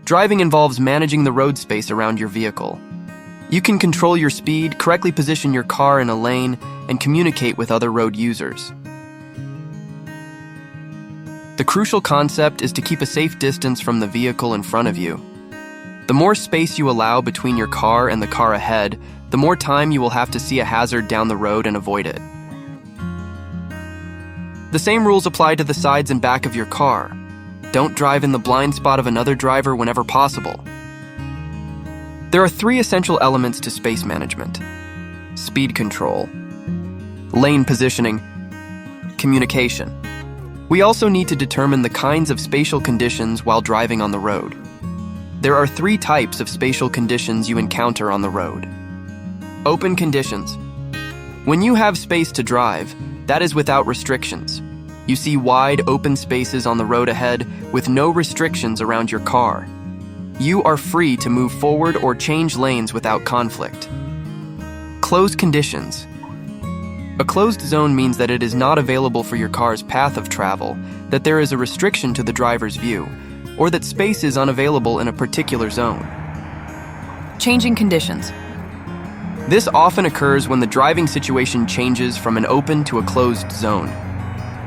Driving involves managing the road space around your vehicle. You can control your speed, correctly position your car in a lane, and communicate with other road users. The crucial concept is to keep a safe distance from the vehicle in front of you. The more space you allow between your car and the car ahead, the more time you will have to see a hazard down the road and avoid it. The same rules apply to the sides and back of your car. Don't drive in the blind spot of another driver whenever possible. There are 3 essential elements to space management: speed control, lane positioning, communication. We also need to determine the kinds of spatial conditions while driving on the road. There are 3 types of spatial conditions you encounter on the road. Open conditions. When you have space to drive, that is without restrictions. You see wide, open spaces on the road ahead with no restrictions around your car. You are free to move forward or change lanes without conflict. Closed conditions. A closed zone means that it is not available for your car's path of travel, that there is a restriction to the driver's view, or that space is unavailable in a particular zone. Changing conditions. This often occurs when the driving situation changes from an open to a closed zone.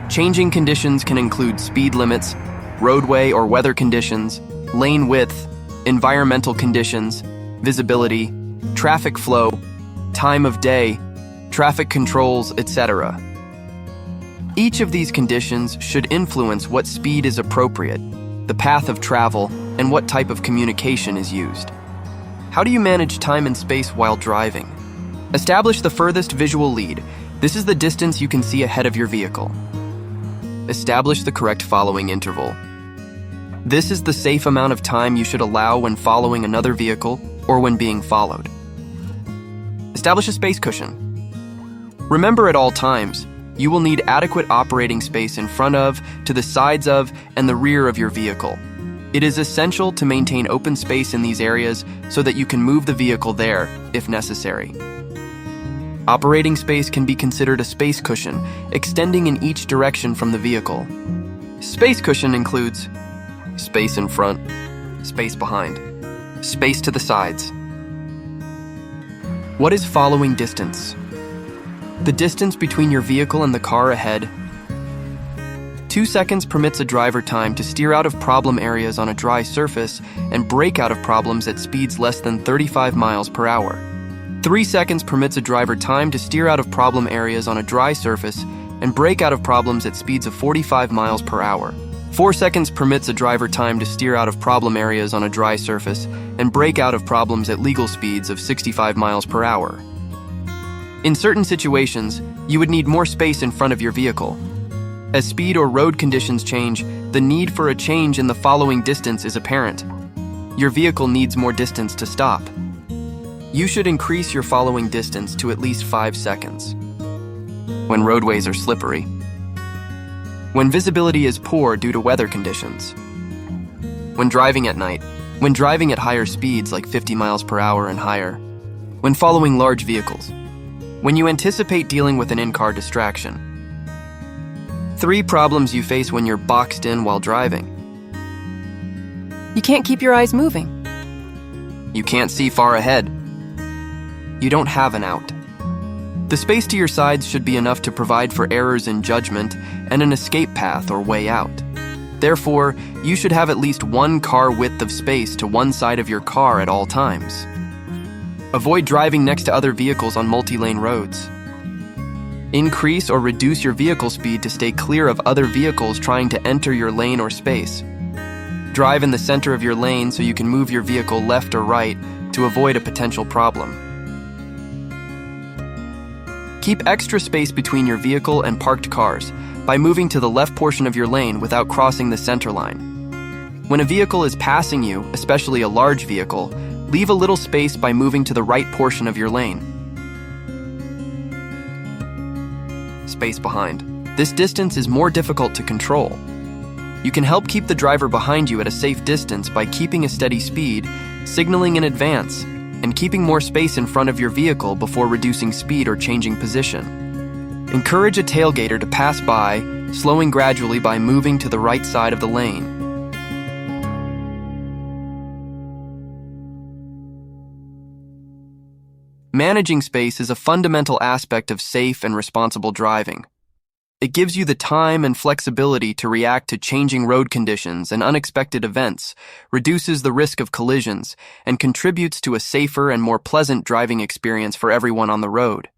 Changing conditions can include speed limits, roadway or weather conditions, lane width, environmental conditions, visibility, traffic flow, time of day, traffic controls, etc. Each of these conditions should influence what speed is appropriate, the path of travel, and what type of communication is used. How do you manage time and space while driving? Establish the furthest visual lead. This is the distance you can see ahead of your vehicle. Establish the correct following interval. This is the safe amount of time you should allow when following another vehicle or when being followed. Establish a space cushion. Remember, at all times, you will need adequate operating space in front of, to the sides of, and the rear of your vehicle. It is essential to maintain open space in these areas so that you can move the vehicle there, if necessary. Operating space can be considered a space cushion, extending in each direction from the vehicle. Space cushion includes space in front, space behind, space to the sides. What is following distance? The distance between your vehicle and the car ahead. 2 seconds permits a driver time to steer out of problem areas on a dry surface and brake out of problems at speeds less than 35 miles per hour. 3 seconds permits a driver time to steer out of problem areas on a dry surface and brake out of problems at speeds of 45 miles per hour. 4 seconds permits a driver time to steer out of problem areas on a dry surface and brake out of problems at legal speeds of 65 miles per hour. In certain situations, you would need more space in front of your vehicle. As speed or road conditions change, the need for a change in the following distance is apparent. Your vehicle needs more distance to stop. You should increase your following distance to at least 5 seconds. When roadways are slippery. When visibility is poor due to weather conditions. When driving at night. When driving at higher speeds like 50 miles per hour and higher. When following large vehicles. When you anticipate dealing with an in-car distraction. 3 problems you face when you're boxed in while driving. You can't keep your eyes moving. You can't see far ahead. You don't have an out. The space to your sides should be enough to provide for errors in judgment and an escape path or way out. Therefore, you should have at least 1 car width of space to one side of your car at all times. Avoid driving next to other vehicles on multi-lane roads. Increase or reduce your vehicle speed to stay clear of other vehicles trying to enter your lane or space. Drive in the center of your lane so you can move your vehicle left or right to avoid a potential problem. Keep extra space between your vehicle and parked cars by moving to the left portion of your lane without crossing the center line. When a vehicle is passing you, especially a large vehicle, leave a little space by moving to the right portion of your lane. Space behind. This distance is more difficult to control. You can help keep the driver behind you at a safe distance by keeping a steady speed, signaling in advance, and keeping more space in front of your vehicle before reducing speed or changing position. Encourage a tailgater to pass by, slowing gradually by moving to the right side of the lane. Managing space is a fundamental aspect of safe and responsible driving. It gives you the time and flexibility to react to changing road conditions and unexpected events, reduces the risk of collisions, and contributes to a safer and more pleasant driving experience for everyone on the road.